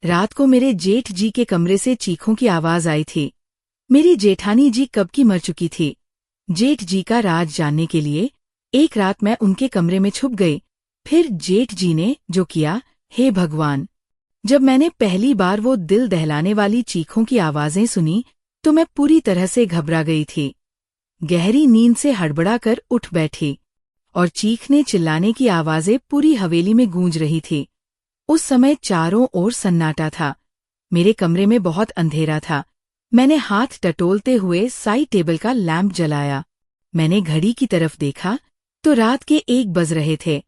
रात को मेरे जेठ जी के कमरे से चीखों की आवाज आई थी। मेरी जेठानी जी कब की मर चुकी थी। जेठ जी का राज जानने के लिए एक रात मैं उनके कमरे में छुप गई। फिर जेठ जी ने जो किया, हे भगवान! जब मैंने पहली बार वो दिल दहलाने वाली चीखों की आवाजें सुनी तो मैं पूरी तरह से घबरा गई थी। गहरी नींद से हड़बड़ाकर उठ बैठी और चीखने चिल्लाने की आवाजें पूरी हवेली में गूंज रही थी। उस समय चारों ओर सन्नाटा था। मेरे कमरे में बहुत अंधेरा था। मैंने हाथ टटोलते हुए साइड टेबल का लैंप जलाया। मैंने घड़ी की तरफ देखा तो रात के 1 बज रहे थे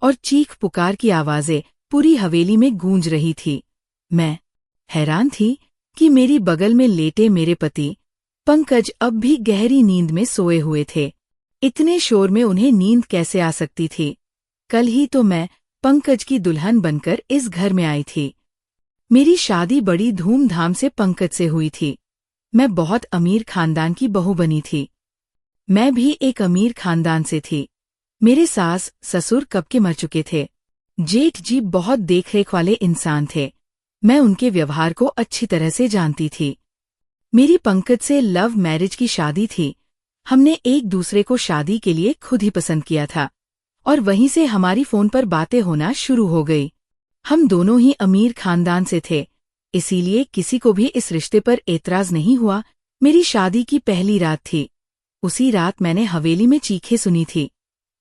और चीख पुकार की आवाजें पूरी हवेली में गूंज रही थी। मैं हैरान थी कि मेरी बगल में लेटे मेरे पति पंकज अब भी गहरी नींद में सोए हुए थे। इतने शोर में उन्हें नींद कैसे आ सकती थी? कल ही तो मैं पंकज की दुल्हन बनकर इस घर में आई थी। मेरी शादी बड़ी धूमधाम से पंकज से हुई थी। मैं बहुत अमीर खानदान की बहू बनी थी। मैं भी एक अमीर खानदान से थी। मेरे सास ससुर कब के मर चुके थे। जेठ जी बहुत देखरेख वाले इंसान थे। मैं उनके व्यवहार को अच्छी तरह से जानती थी। मेरी पंकज से लव मैरिज की शादी थी। हमने एक दूसरे को शादी के लिए खुद ही पसंद किया था और वहीं से हमारी फोन पर बातें होना शुरू हो गई। हम दोनों ही अमीर खानदान से थे, इसीलिए किसी को भी इस रिश्ते पर एतराज नहीं हुआ। मेरी शादी की पहली रात थी। उसी रात मैंने हवेली में चीखें सुनी थी।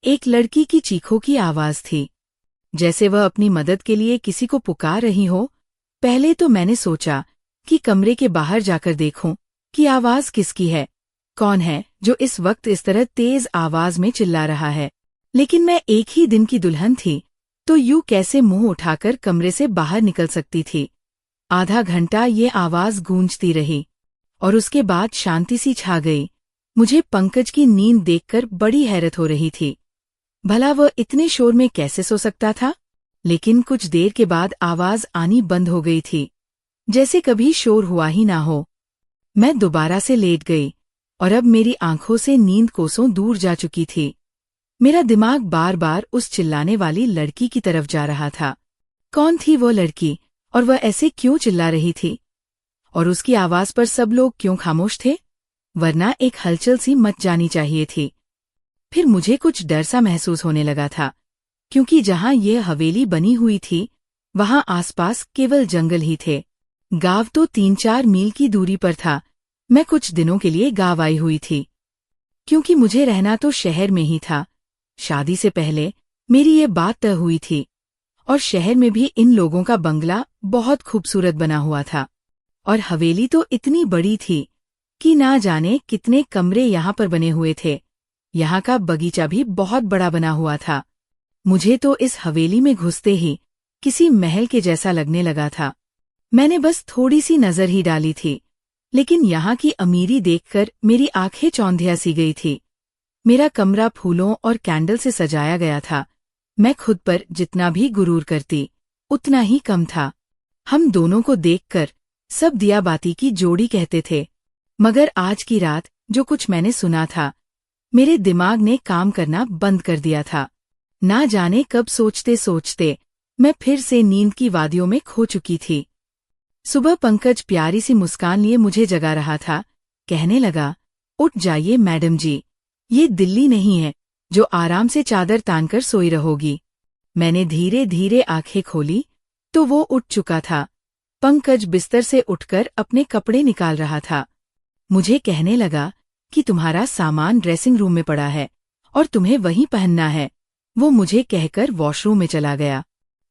एक लड़की की चीखों की आवाज थी, जैसे वह अपनी मदद के लिए किसी को पुकार रही हो। पहले तो मैंने सोचा कि कमरे के बाहर जाकर देखूं कि आवाज किसकी है, कौन है जो इस वक्त इस तरह तेज आवाज में चिल्ला रहा है। लेकिन मैं एक ही दिन की दुल्हन थी, तो यूं कैसे मुंह उठाकर कमरे से बाहर निकल सकती थी। आधा घंटा ये आवाज गूंजती रही और उसके बाद शांति सी छा गई। मुझे पंकज की नींद देखकर बड़ी हैरत हो रही थी। भला वह इतने शोर में कैसे सो सकता था? लेकिन कुछ देर के बाद आवाज आनी बंद हो गई थी, जैसे कभी शोर हुआ ही ना हो। मैं दोबारा से लेट गई और अब मेरी आंखों से नींद कोसों दूर जा चुकी थी। मेरा दिमाग बार बार उस चिल्लाने वाली लड़की की तरफ जा रहा था। कौन थी वो लड़की और वह ऐसे क्यों चिल्ला रही थी? और उसकी आवाज पर सब लोग क्यों खामोश थे? वरना एक हलचल सी मच जानी चाहिए थी। फिर मुझे कुछ डर सा महसूस होने लगा था, क्योंकि जहां यह हवेली बनी हुई थी वहां आसपास केवल जंगल ही थे। गांव तो 3-4 मील की दूरी पर था। मैं कुछ दिनों के लिए गांव आई हुई थी, क्योंकि मुझे रहना तो शहर में ही था। शादी से पहले मेरी ये बात तय हुई थी और शहर में भी इन लोगों का बंगला बहुत खूबसूरत बना हुआ था और हवेली तो इतनी बड़ी थी कि ना जाने कितने कमरे यहाँ पर बने हुए थे। यहाँ का बगीचा भी बहुत बड़ा बना हुआ था। मुझे तो इस हवेली में घुसते ही किसी महल के जैसा लगने लगा था। मैंने बस थोड़ी सी नजर ही डाली थी, लेकिन यहाँ की अमीरी देखकर मेरी आंखें चौंधिया सी गई थी। मेरा कमरा फूलों और कैंडल से सजाया गया था। मैं खुद पर जितना भी गुरूर करती, उतना ही कम था। हम दोनों को देखकर सब दिया बाती की जोड़ी कहते थे। मगर आज की रात जो कुछ मैंने सुना था, मेरे दिमाग ने काम करना बंद कर दिया था। ना जाने कब सोचते सोचते मैं फिर से नींद की वादियों में खो चुकी थी। सुबह पंकज प्यारी सी मुस्कान लिए मुझे जगा रहा था। कहने लगा, उठ जाइए मैडम जी, ये दिल्ली नहीं है जो आराम से चादर तानकर सोई रहोगी। मैंने धीरे धीरे आंखें खोली तो वो उठ चुका था। पंकज बिस्तर से उठकर अपने कपड़े निकाल रहा था। मुझे कहने लगा कि तुम्हारा सामान ड्रेसिंग रूम में पड़ा है और तुम्हें वहीं पहनना है। वो मुझे कहकर वॉशरूम में चला गया।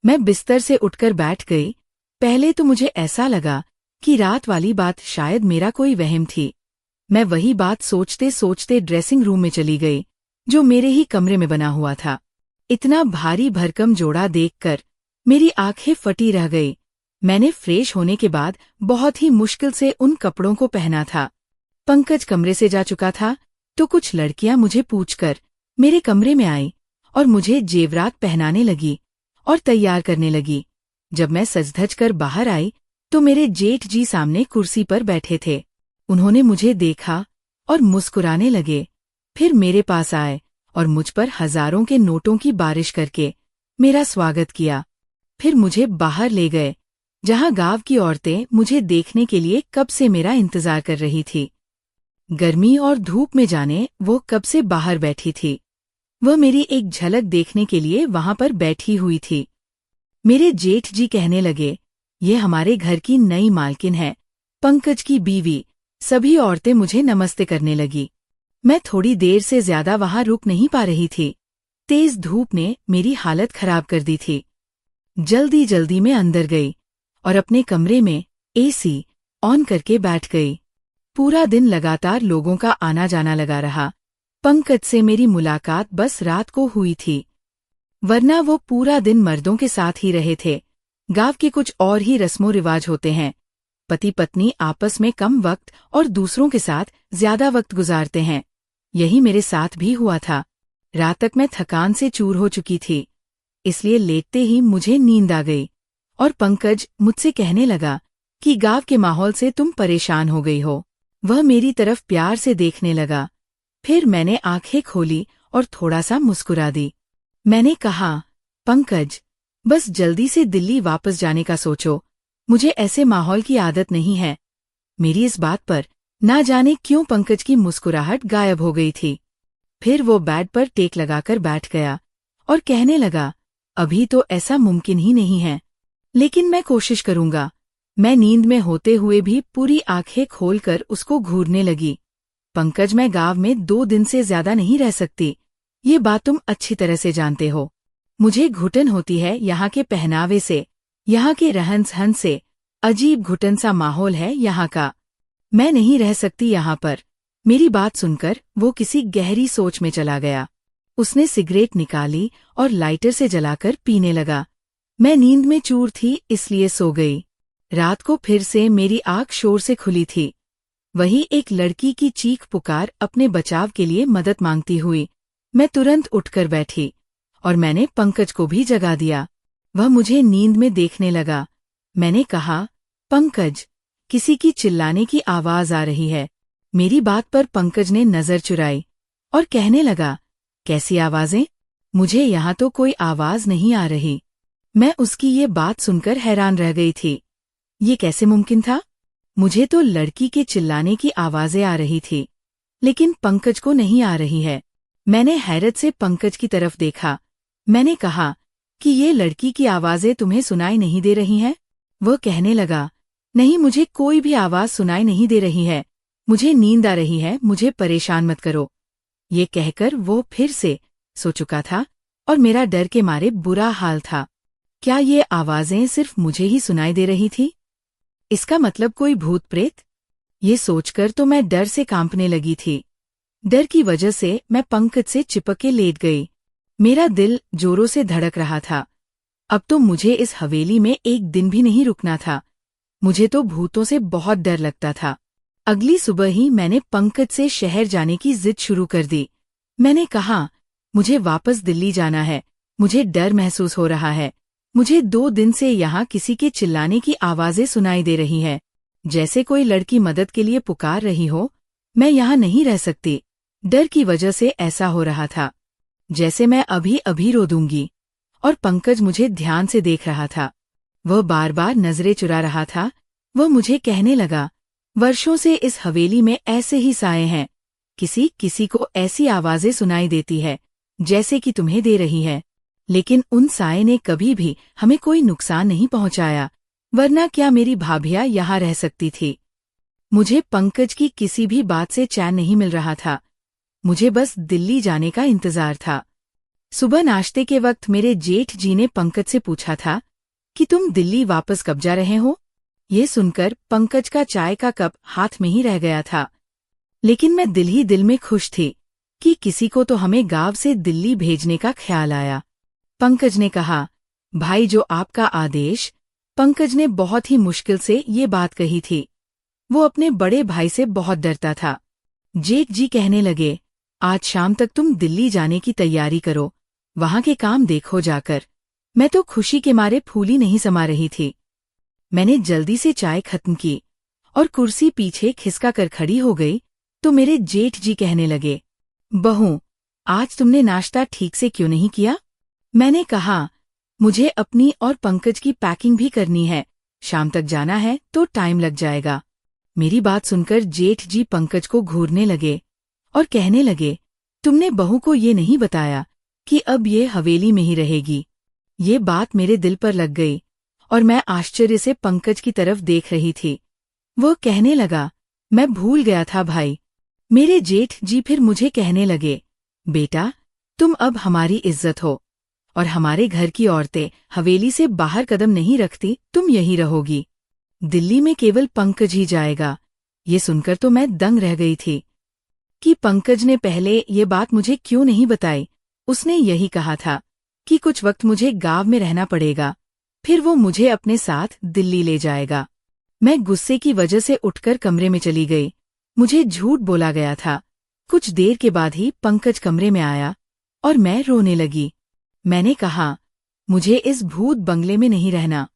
मैं बिस्तर से उठकर बैठ गई। पहले तो मुझे ऐसा लगा कि रात वाली बात शायद मेरा कोई वहम थी। मैं वही बात सोचते सोचते ड्रेसिंग रूम में चली गई, जो मेरे ही कमरे में बना हुआ था। इतना भारी भरकम जोड़ा देखकर मेरी आंखें फटी रह गई। मैंने फ्रेश होने के बाद बहुत ही मुश्किल से उन कपड़ों को पहना था। पंकज कमरे से जा चुका था तो कुछ लड़कियां मुझे पूछकर मेरे कमरे में आई और मुझे जेवरात पहनाने लगी और तैयार करने लगी। जब मैं सज-धज कर बाहर आई तो मेरे जेठ जी सामने कुर्सी पर बैठे थे। उन्होंने मुझे देखा और मुस्कुराने लगे। फिर मेरे पास आए और मुझ पर हजारों के नोटों की बारिश करके मेरा स्वागत किया। फिर मुझे बाहर ले गए, जहां गांव की औरतें मुझे देखने के लिए कब से मेरा इंतजार कर रही थी। गर्मी और धूप में जाने वो कब से बाहर बैठी थी। वह मेरी एक झलक देखने के लिए वहां पर बैठी हुई थी। मेरे जेठ जी कहने लगे, ये हमारे घर की नई मालकिन है, पंकज की बीवी। सभी औरतें मुझे नमस्ते करने लगी। मैं थोड़ी देर से ज्यादा वहां रुक नहीं पा रही थी। तेज धूप ने मेरी हालत खराब कर दी थी। जल्दी जल्दी में अंदर गई और अपने कमरे में एसी ऑन करके बैठ गई। पूरा दिन लगातार लोगों का आना जाना लगा रहा। पंकज से मेरी मुलाकात बस रात को हुई थी, वरना वो पूरा दिन मर्दों के साथ ही रहे थे। गांव के कुछ और ही रस्मों रिवाज होते हैं। पति पत्नी आपस में कम वक्त और दूसरों के साथ ज्यादा वक्त गुजारते हैं। यही मेरे साथ भी हुआ था। रात तक मैं थकान से चूर हो चुकी थी, इसलिए लेटते ही मुझे नींद आ गई और पंकज मुझसे कहने लगा कि गांव के माहौल से तुम परेशान हो गई हो। वह मेरी तरफ प्यार से देखने लगा। फिर मैंने आंखें खोली और थोड़ा सा मुस्कुरा दी। मैंने कहा, पंकज, बस जल्दी से दिल्ली वापस जाने का सोचो। मुझे ऐसे माहौल की आदत नहीं है। मेरी इस बात पर ना जाने क्यों पंकज की मुस्कुराहट गायब हो गई थी। फिर वो बेड पर टेक लगाकर बैठ गया और कहने लगा, अभी तो ऐसा मुमकिन ही नहीं है, लेकिन मैं कोशिश करूंगा। मैं नींद में होते हुए भी पूरी आंखें खोलकर उसको घूरने लगी। पंकज, मैं गांव में 2 दिन से ज्यादा नहीं रह सकती। ये बात तुम अच्छी तरह से जानते हो। मुझे घुटन होती है यहाँ के पहनावे से, यहाँ के रहन सहन से। अजीब घुटन सा माहौल है यहाँ का। मैं नहीं रह सकती यहाँ पर। मेरी बात सुनकर वो किसी गहरी सोच में चला गया। उसने सिगरेट निकाली और लाइटर से जलाकर पीने लगा। मैं नींद में चूर थी, इसलिए सो गई। रात को फिर से मेरी आंख शोर से खुली थी। वही एक लड़की की चीख पुकार अपने बचाव के लिए मदद मांगती हुई। मैं तुरंत उठकर बैठी और मैंने पंकज को भी जगा दिया। वह मुझे नींद में देखने लगा। मैंने कहा, पंकज, किसी की चिल्लाने की आवाज आ रही है। मेरी बात पर पंकज ने नजर चुराई और कहने लगा, कैसी आवाजें? मुझे यहाँ तो कोई आवाज नहीं आ रही। मैं उसकी ये बात सुनकर हैरान रह गई थी। ये कैसे मुमकिन था? मुझे तो लड़की के चिल्लाने की आवाजें आ रही थी, लेकिन पंकज को नहीं आ रही है। मैंने हैरत से पंकज की तरफ देखा। मैंने कहा कि ये लड़की की आवाजें तुम्हें सुनाई नहीं दे रही हैं? वह कहने लगा, नहीं, मुझे कोई भी आवाज सुनाई नहीं दे रही है। मुझे नींद आ रही है, मुझे परेशान मत करो। ये कहकर वो फिर से सो चुका था और मेरा डर के मारे बुरा हाल था। क्या ये आवाजें सिर्फ मुझे ही सुनाई दे रही थी? इसका मतलब कोई भूत प्रेत? ये सोचकर तो मैं डर से कांपने लगी थी। डर की वजह से मैं पंकज से चिपक के लेट गई। मेरा दिल जोरों से धड़क रहा था। अब तो मुझे इस हवेली में एक दिन भी नहीं रुकना था। मुझे तो भूतों से बहुत डर लगता था। अगली सुबह ही मैंने पंकज से शहर जाने की जिद शुरू कर दी। मैंने कहा, मुझे वापस दिल्ली जाना है। मुझे डर महसूस हो रहा है। मुझे 2 दिन से यहाँ किसी के चिल्लाने की आवाजें सुनाई दे रही है, जैसे कोई लड़की मदद के लिए पुकार रही हो। मैं यहाँ नहीं रह सकती। डर की वजह से ऐसा हो रहा था जैसे मैं अभी अभी रो दूंगी। और पंकज मुझे ध्यान से देख रहा था। वह बार बार नजरें चुरा रहा था। वह मुझे कहने लगा, वर्षों से इस हवेली में ऐसे ही साए हैं। किसी किसी को ऐसी आवाजें सुनाई देती है जैसे कि तुम्हें दे रही है, लेकिन उन साए ने कभी भी हमें कोई नुकसान नहीं पहुंचाया, वरना क्या मेरी भाभियां यहाँ रह सकती थी? मुझे पंकज की किसी भी बात से चैन नहीं मिल रहा था। मुझे बस दिल्ली जाने का इंतजार था। सुबह नाश्ते के वक्त मेरे जेठ जी ने पंकज से पूछा था कि तुम दिल्ली वापस कब जा रहे हो? ये सुनकर पंकज का चाय का कप हाथ में ही रह गया था, लेकिन मैं दिल ही दिल में खुश थी कि किसी को तो हमें गांव से दिल्ली भेजने का ख्याल आया। पंकज ने कहा, भाई, जो आपका आदेश। पंकज ने बहुत ही मुश्किल से ये बात कही थी। वो अपने बड़े भाई से बहुत डरता था। जेठ जी कहने लगे, आज शाम तक तुम दिल्ली जाने की तैयारी करो, वहां के काम देखो जाकर। मैं तो खुशी के मारे फूली नहीं समा रही थी। मैंने जल्दी से चाय खत्म की और कुर्सी पीछे खिसका कर खड़ी हो गई तो मेरे जेठ जी कहने लगे, बहू, आज तुमने नाश्ता ठीक से क्यों नहीं किया? मैंने कहा, मुझे अपनी और पंकज की पैकिंग भी करनी है। शाम तक जाना है तो टाइम लग जाएगा। मेरी बात सुनकर जेठ जी पंकज को घूरने लगे और कहने लगे, तुमने बहू को ये नहीं बताया कि अब ये हवेली में ही रहेगी। ये बात मेरे दिल पर लग गई और मैं आश्चर्य से पंकज की तरफ देख रही थी। वह कहने लगा, मैं भूल गया था भाई। मेरे जेठ जी फिर मुझे कहने लगे, बेटा तुम अब हमारी इज्जत हो और हमारे घर की औरतें हवेली से बाहर कदम नहीं रखती, तुम यहीं रहोगी। दिल्ली में केवल पंकज ही जाएगा। ये सुनकर तो मैं दंग रह गई थी कि पंकज ने पहले ये बात मुझे क्यों नहीं बताई। उसने यही कहा था कि कुछ वक्त मुझे गांव में रहना पड़ेगा, फिर वो मुझे अपने साथ दिल्ली ले जाएगा। मैं गुस्से की वजह से उठकर कमरे में चली गई। मुझे झूठ बोला गया था। कुछ देर के बाद ही पंकज कमरे में आया और मैं रोने लगी। मैंने कहा, मुझे इस भूत बंगले में नहीं रहना।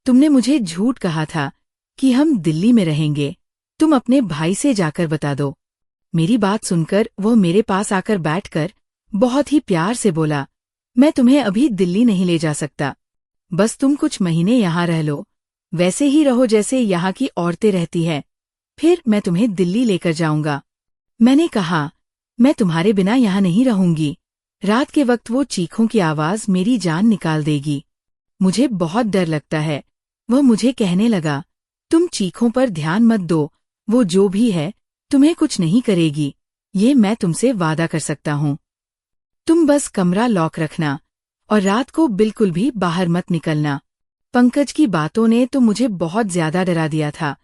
तुमने मुझे झूठ कहा था कि हम दिल्ली में रहेंगे। तुम अपने भाई से जाकर बता दो। मेरी बात सुनकर वह मेरे पास आकर बैठकर बहुत ही प्यार से बोला, मैं तुम्हें अभी दिल्ली नहीं ले जा सकता। बस तुम कुछ महीने यहाँ रह लो, वैसे ही रहो जैसे यहाँ की औरतें रहती हैं, फिर मैं तुम्हें दिल्ली लेकर जाऊंगा। मैंने कहा, मैं तुम्हारे बिना यहाँ नहीं रहूंगी। रात के वक्त वो चीखों की आवाज मेरी जान निकाल देगी। मुझे बहुत डर लगता है। वह मुझे कहने लगा, तुम चीखों पर ध्यान मत दो, वो जो भी है तुम्हें कुछ नहीं करेगी, ये मैं तुमसे वादा कर सकता हूँ। तुम बस कमरा लॉक रखना और रात को बिल्कुल भी बाहर मत निकलना। पंकज की बातों ने तो मुझे बहुत ज्यादा डरा दिया था।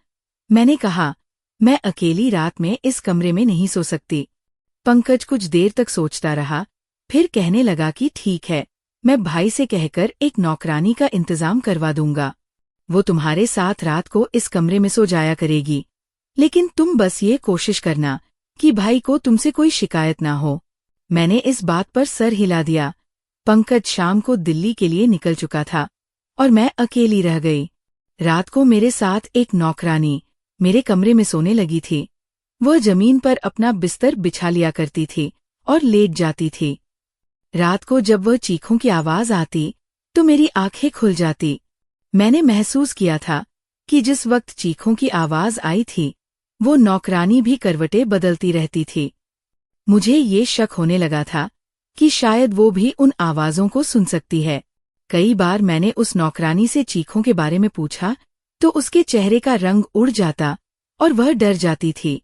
मैंने कहा, मैं अकेली रात में इस कमरे में नहीं सो सकती। पंकज कुछ देर तक सोचता रहा, फिर कहने लगा कि ठीक है, मैं भाई से कहकर एक नौकरानी का इंतजाम करवा दूंगा। वो तुम्हारे साथ रात को इस कमरे में सो जाया करेगी, लेकिन तुम बस ये कोशिश करना कि भाई को तुमसे कोई शिकायत ना हो। मैंने इस बात पर सर हिला दिया। पंकज शाम को दिल्ली के लिए निकल चुका था और मैं अकेली रह गई। रात को मेरे साथ एक नौकरानी मेरे कमरे में सोने लगी थी। वह जमीन पर अपना बिस्तर बिछा लिया करती थी और लेट जाती थी। रात को जब वह चीखों की आवाज आती तो मेरी आंखें खुल जाती। मैंने महसूस किया था कि जिस वक्त चीखों की आवाज आई थी, वो नौकरानी भी करवटें बदलती रहती थी। मुझे ये शक होने लगा था कि शायद वो भी उन आवाजों को सुन सकती है। कई बार मैंने उस नौकरानी से चीखों के बारे में पूछा तो उसके चेहरे का रंग उड़ जाता और वह डर जाती थी।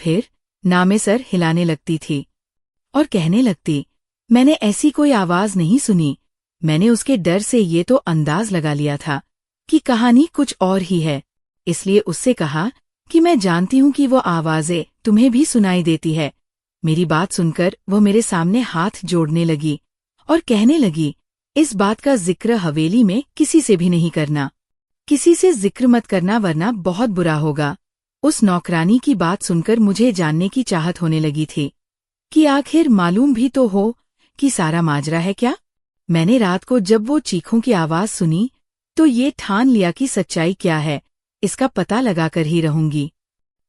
फिर नामे सर हिलाने लगती थी और कहने लगती, मैंने ऐसी कोई आवाज नहीं सुनी। मैंने उसके डर से ये तो अंदाज लगा लिया था कि कहानी कुछ और ही है, इसलिए उससे कहा कि मैं जानती हूँ कि वो आवाजें तुम्हें भी सुनाई देती है। मेरी बात सुनकर वो मेरे सामने हाथ जोड़ने लगी और कहने लगी, इस बात का जिक्र हवेली में किसी से भी नहीं करना। किसी से जिक्र मत करना वरना बहुत बुरा होगा। उस नौकरानी की बात सुनकर मुझे जानने की चाहत होने लगी थी कि आखिर मालूम भी तो हो कि सारा माजरा है क्या। मैंने रात को जब वो चीखों की आवाज सुनी तो ये ठान लिया कि सच्चाई क्या है इसका पता लगाकर ही रहूंगी,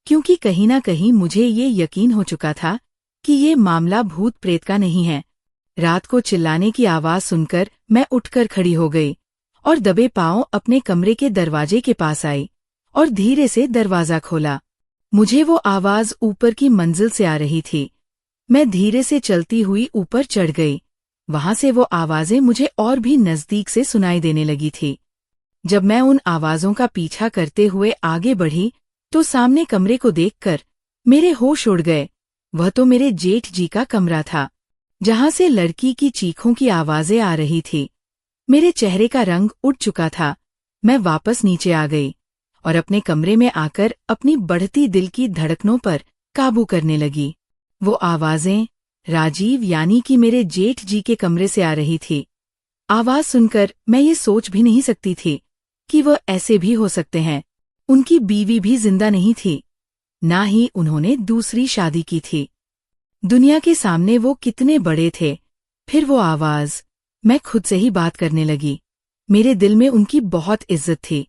क्योंकि कहीं ना कहीं मुझे ये यकीन हो चुका था कि ये मामला भूत प्रेत का नहीं है। रात को चिल्लाने की आवाज सुनकर मैं उठकर खड़ी हो गई और दबे पांव अपने कमरे के दरवाजे के पास आई और धीरे से दरवाजा खोला। मुझे वो आवाज ऊपर की मंजिल से आ रही थी। मैं धीरे से चलती हुई ऊपर चढ़ गई। वहां से वो आवाजें मुझे और भी नजदीक से सुनाई देने लगी थी। जब मैं उन आवाजों का पीछा करते हुए आगे बढ़ी तो सामने कमरे को देखकर मेरे होश उड़ गए। वह तो मेरे जेठ जी का कमरा था, जहां से लड़की की चीखों की आवाजें आ रही थी। मेरे चेहरे का रंग उड़ चुका था। मैं वापस नीचे आ गई और अपने कमरे में आकर अपनी बढ़ती दिल की धड़कनों पर काबू करने लगी। वो आवाजें राजीव यानी कि मेरे जेठ जी के कमरे से आ रही थी। आवाज सुनकर मैं ये सोच भी नहीं सकती थी कि वह ऐसे भी हो सकते हैं। उनकी बीवी भी जिंदा नहीं थी, ना ही उन्होंने दूसरी शादी की थी। दुनिया के सामने वो कितने बड़े थे। फिर वो आवाज, मैं खुद से ही बात करने लगी। मेरे दिल में उनकी बहुत इज्जत थी।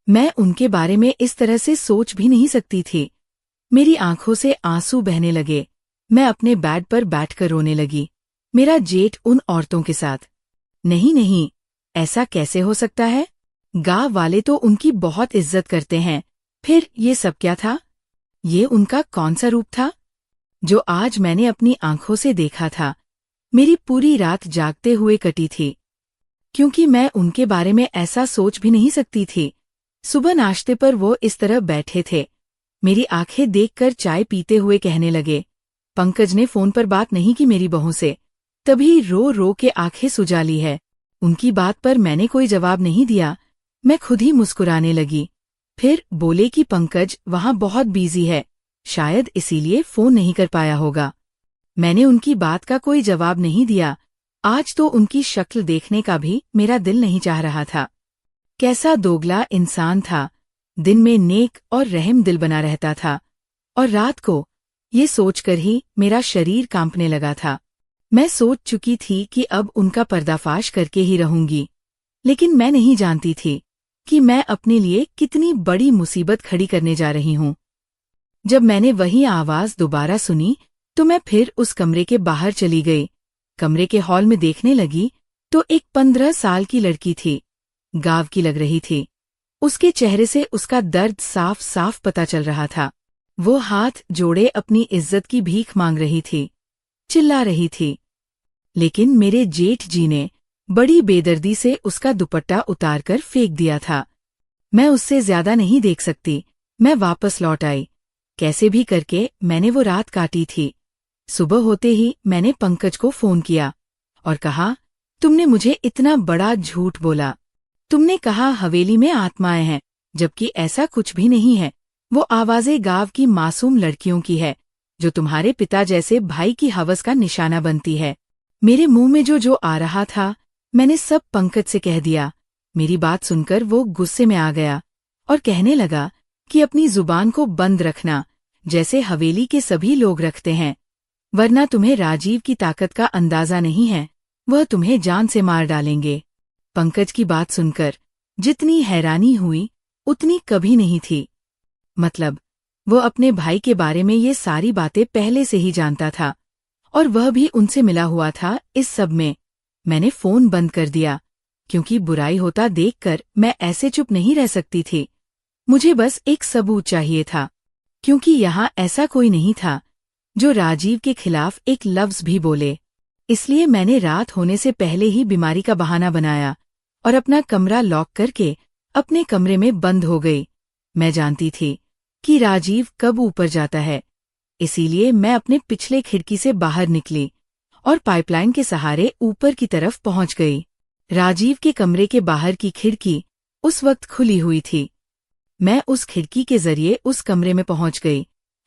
मैं उनके बारे में इस तरह से सोच भी नहीं सकती थी। मेरी आंखों से आंसू बहने लगे। मैं अपने बेड पर बैठकर रोने लगी। मेरा जेठ उन औरतों के साथ। नहीं नहीं, ऐसा कैसे हो सकता है? गांव वाले तो उनकी बहुत इज्जत करते हैं। फिर ये सब क्या था? ये उनका कौन सा रूप था जो आज मैंने अपनी आंखों से देखा था? मेरी पूरी रात जागते हुए कटी थी, क्योंकि मैं उनके बारे में ऐसा सोच भी नहीं सकती थी। सुबह नाश्ते पर वो इस तरह बैठे थे, मेरी आंखें देखकर चाय पीते हुए कहने लगे, पंकज ने फोन पर बात नहीं की मेरी बहू से, तभी रो रो के आंखें सुजा ली है। उनकी बात पर मैंने कोई जवाब नहीं दिया, मैं खुद ही मुस्कुराने लगी। फिर बोले कि पंकज वहां बहुत बिजी है, शायद इसीलिए फोन नहीं कर पाया होगा। मैंने उनकी बात का कोई जवाब नहीं दिया। आज तो उनकी शक्ल देखने का भी मेरा दिल नहीं चाह रहा था। कैसा दोगला इंसान था, दिन में नेक और रहम दिल बना रहता था, और रात को ये सोचकर ही मेरा शरीर कांपने लगा था। मैं सोच चुकी थी कि अब उनका पर्दाफाश करके ही रहूंगी, लेकिन मैं नहीं जानती थी कि मैं अपने लिए कितनी बड़ी मुसीबत खड़ी करने जा रही हूं। जब मैंने वही आवाज दोबारा सुनी तो मैं फिर उस कमरे के बाहर चली गई। कमरे के हॉल में देखने लगी तो एक 15 साल की लड़की थी, गांव की लग रही थी। उसके चेहरे से उसका दर्द साफ साफ पता चल रहा था। वो हाथ जोड़े अपनी इज्जत की भीख मांग रही थी, चिल्ला रही थी। लेकिन मेरे जेठ जी ने बड़ी बेदर्दी से उसका दुपट्टा उतारकर फेंक दिया था। मैं उससे ज्यादा नहीं देख सकती, मैं वापस लौट आई। कैसे भी करके मैंने वो रात काटी थी। सुबह होते ही मैंने पंकज को फोन किया और कहा, तुमने मुझे इतना बड़ा झूठ बोला। तुमने कहा हवेली में आत्माएं हैं, जबकि ऐसा कुछ भी नहीं है। वो आवाजें गांव की मासूम लड़कियों की है, जो तुम्हारे पिता जैसे भाई की हवस का निशाना बनती है। मेरे मुंह में जो आ रहा था मैंने सब पंकज से कह दिया। मेरी बात सुनकर वो गुस्से में आ गया और कहने लगा कि अपनी जुबान को बंद रखना, जैसे हवेली के सभी लोग रखते हैं, वरना तुम्हें राजीव की ताकत का अंदाजा नहीं है, वह तुम्हें जान से मार डालेंगे। पंकज की बात सुनकर जितनी हैरानी हुई उतनी कभी नहीं थी। मतलब वो अपने भाई के बारे में ये सारी बातें पहले से ही जानता था, और वह भी उनसे मिला हुआ था इस सब में। मैंने फोन बंद कर दिया, क्योंकि बुराई होता देखकर मैं ऐसे चुप नहीं रह सकती थी। मुझे बस एक सबूत चाहिए था, क्योंकि यहाँ ऐसा कोई नहीं था जो राजीव के खिलाफ एक लफ्ज भी बोले। इसलिए मैंने रात होने से पहले ही बीमारी का बहाना बनाया और अपना कमरा लॉक करके अपने कमरे में बंद हो गई। मैं जानती थी कि राजीव कब ऊपर जाता है, इसीलिए मैं अपने पिछले खिड़की से बाहर निकली और पाइपलाइन के सहारे ऊपर की तरफ पहुंच गई। राजीव के कमरे के बाहर की खिड़की उस वक्त खुली हुई थी। मैं उस खिड़की के जरिए उस कमरे में पहुंच गई,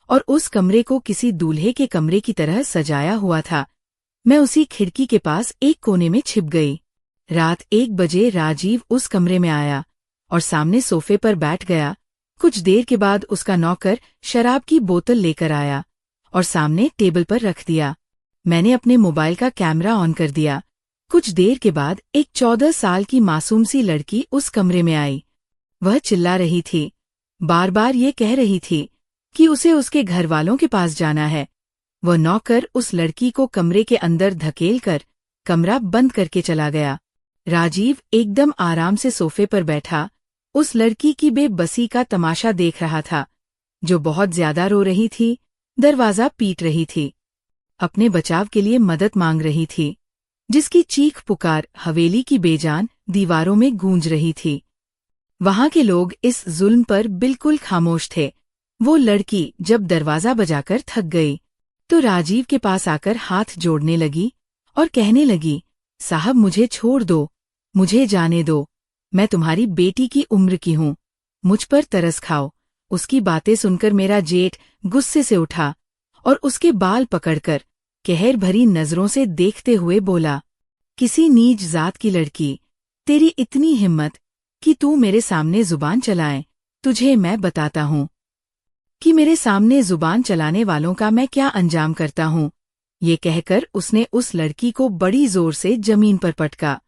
और उस कमरे को किसी दूल्हे के कमरे की तरह सजाया हुआ था। मैं उसी खिड़की के पास एक कोने में छिप गई। रात 1 बजे राजीव उस कमरे में आया और सामने सोफे पर बैठ गया। कुछ देर के बाद उसका नौकर शराब की बोतल लेकर आया और सामने टेबल पर रख दिया। मैंने अपने मोबाइल का कैमरा ऑन कर दिया। कुछ देर के बाद एक 14 साल की मासूम सी लड़की उस कमरे में आई। वह चिल्ला रही थी, बार बार ये कह रही थी कि उसे उसके घर वालों के पास जाना है। वह नौकर उस लड़की को कमरे के अंदर धकेलकर कमरा बंद करके चला गया। राजीव एकदम आराम से सोफे पर बैठा उस लड़की की बेबसी का तमाशा देख रहा था, जो बहुत ज्यादा रो रही थी, दरवाजा पीट रही थी, अपने बचाव के लिए मदद मांग रही थी, जिसकी चीख पुकार हवेली की बेजान दीवारों में गूंज रही थी। वहां के लोग इस जुल्म पर बिल्कुल खामोश थे। वो लड़की जब दरवाजा बजाकर थक गई तो राजीव के पास आकर हाथ जोड़ने लगी और कहने लगी, साहब मुझे छोड़ दो, मुझे जाने दो, मैं तुम्हारी बेटी की उम्र की हूँ, मुझ पर तरस खाओ। उसकी बातें सुनकर मेरा जेठ गुस्से से उठा और उसके बाल पकड़कर कहर भरी नजरों से देखते हुए बोला, किसी नीच जात की लड़की, तेरी इतनी हिम्मत कि तू मेरे सामने जुबान चलाए, तुझे मैं बताता हूँ कि मेरे सामने जुबान चलाने वालों का मैं क्या अंजाम करता हूँ। ये कहकर उसने उस लड़की को बड़ी जोर से जमीन पर पटका,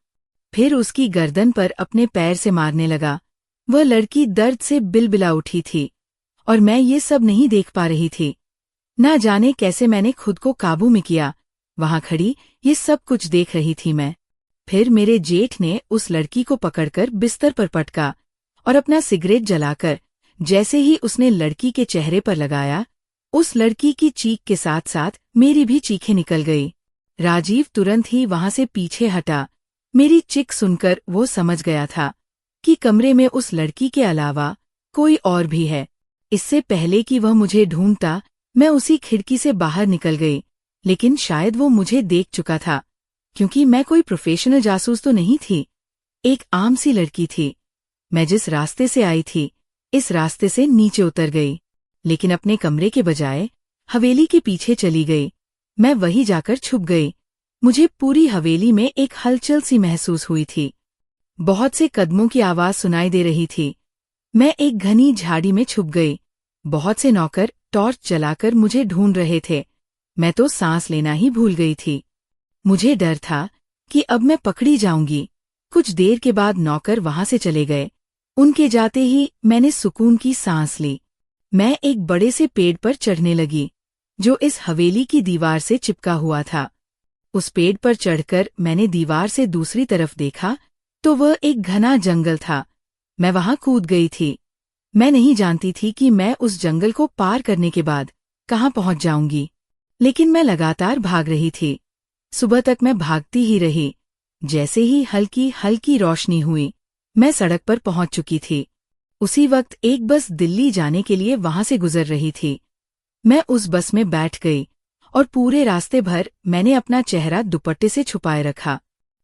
फिर उसकी गर्दन पर अपने पैर से मारने लगा। वह लड़की दर्द से बिलबिला उठी थी और मैं ये सब नहीं देख पा रही थी। ना जाने कैसे मैंने खुद को काबू में किया, वहां खड़ी ये सब कुछ देख रही थी मैं। फिर मेरे जेठ ने उस लड़की को पकड़कर बिस्तर पर पटका और अपना सिगरेट जलाकर जैसे ही उसने लड़की के चेहरे पर लगाया, उस लड़की की चीख के साथ साथ मेरी भी चीखें निकल गई। राजीव तुरंत ही वहां से पीछे हटा। मेरी चीख सुनकर वो समझ गया था कि कमरे में उस लड़की के अलावा कोई और भी है। इससे पहले कि वह मुझे ढूंढता, मैं उसी खिड़की से बाहर निकल गई, लेकिन शायद वो मुझे देख चुका था, क्योंकि मैं कोई प्रोफेशनल जासूस तो नहीं थी, एक आम सी लड़की थी। मैं जिस रास्ते से आई थी, इस रास्ते से नीचे उतर गई, लेकिन अपने कमरे के बजाय हवेली के पीछे चली गई। मैं वहीं जाकर छुप गई। मुझे पूरी हवेली में एक हलचल सी महसूस हुई थी। बहुत से कदमों की आवाज सुनाई दे रही थी। मैं एक घनी झाड़ी में छुप गई। बहुत से नौकर टॉर्च जलाकर मुझे ढूंढ रहे थे। मैं तो सांस लेना ही भूल गई थी। मुझे डर था कि अब मैं पकड़ी जाऊंगी। कुछ देर के बाद नौकर वहां से चले गए। उनके जाते ही मैंने सुकून की सांस ली। मैं एक बड़े से पेड़ पर चढ़ने लगी, जो इस हवेली की दीवार से चिपका हुआ था। उस पेड़ पर चढ़कर मैंने दीवार से दूसरी तरफ देखा तो वह एक घना जंगल था। मैं वहां कूद गई थी। मैं नहीं जानती थी कि मैं उस जंगल को पार करने के बाद कहां पहुंच जाऊंगी, लेकिन मैं लगातार भाग रही थी। सुबह तक मैं भागती ही रही। जैसे ही हल्की हल्की रोशनी हुई, मैं सड़क पर पहुंच चुकी थी। उसी वक्त एक बस दिल्ली जाने के लिए वहां से गुजर रही थी। मैं उस बस में बैठ गई और पूरे रास्ते भर मैंने अपना चेहरा दुपट्टे से छुपाए रखा।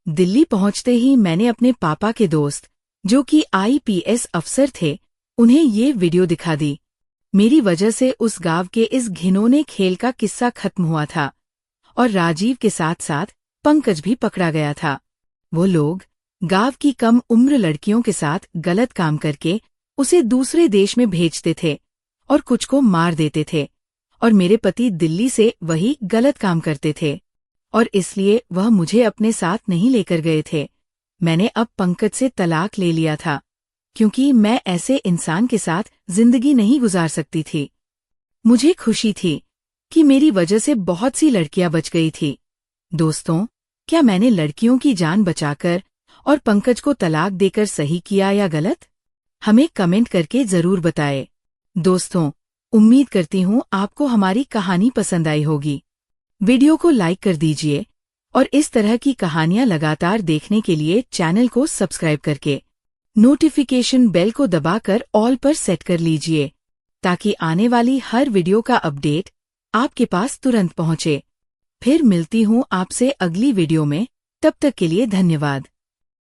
दिल्ली पहुंचते ही मैंने अपने पापा के दोस्त, जो कि IPS अफसर थे, उन्हें ये वीडियो दिखा दी। मेरी वजह से उस गांव के इस घिनौने खेल का किस्सा खत्म हुआ था और राजीव के साथ साथ पंकज भी पकड़ा गया था। वो लोग गांव की कम उम्र लड़कियों के साथ गलत काम करके उसे दूसरे देश में भेजते थे और कुछ को मार देते थे, और मेरे पति दिल्ली से वही गलत काम करते थे और इसलिए वह मुझे अपने साथ नहीं लेकर गए थे। मैंने अब पंकज से तलाक ले लिया था, क्योंकि मैं ऐसे इंसान के साथ जिंदगी नहीं गुजार सकती थी। मुझे खुशी थी कि मेरी वजह से बहुत सी लड़कियां बच गई थी। दोस्तों, क्या मैंने लड़कियों की जान बचाकर और पंकज को तलाक देकर सही किया या गलत? हमें कमेंट करके जरूर बताएं। दोस्तों, उम्मीद करती हूँ आपको हमारी कहानी पसंद आई होगी। वीडियो को लाइक कर दीजिए और इस तरह की कहानियां लगातार देखने के लिए चैनल को सब्सक्राइब करके नोटिफिकेशन बेल को दबाकर ऑल पर सेट कर लीजिए, ताकि आने वाली हर वीडियो का अपडेट आपके पास तुरंत पहुंचे। फिर मिलती हूँ आपसे अगली वीडियो में। तब तक के लिए धन्यवाद।